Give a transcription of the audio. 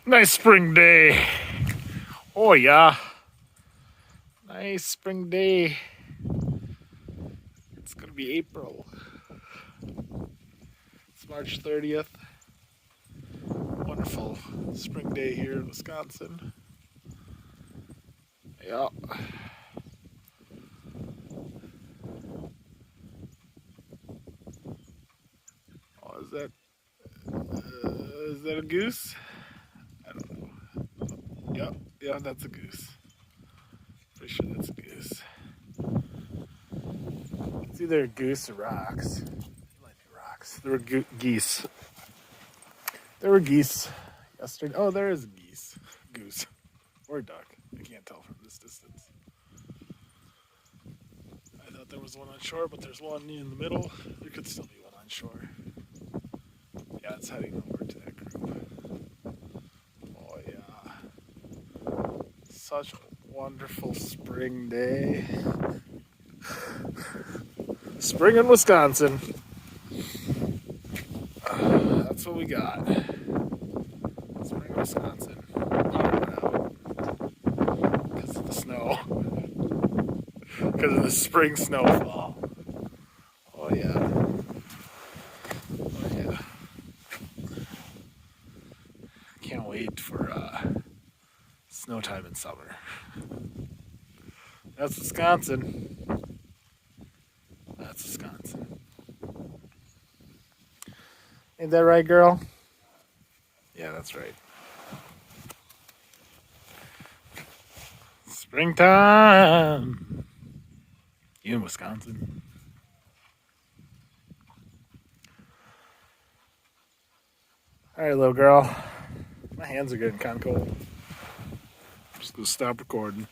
Nice spring day. Oh yeah. Nice spring day. It's gonna be April. It's March 30th. Wonderful spring day here in Wisconsin. Yeah. Oh, is that a goose? I don't know. Yep, yeah, that's a goose. Pretty sure that's a goose. It's either a goose or rocks. It might be rocks. There were geese. There were geese yesterday. Oh, there is a goose, or a duck. I can't tell from this distance. I thought there was one on shore, but there's one in the middle. There could still be one on shore. Yeah, it's heading over to that group. Oh yeah, such a wonderful spring day. Spring in Wisconsin. That's what we got. Spring, Wisconsin. Power went out because of the snow. Because of the spring snowfall. Oh yeah. Oh yeah. Can't wait for snow time in summer. That's Wisconsin. That's Wisconsin. Ain't that right, girl? Yeah, that's right. Springtime in Wisconsin. All right, little girl. My hands are getting kind of cold. I'm just gonna stop recording.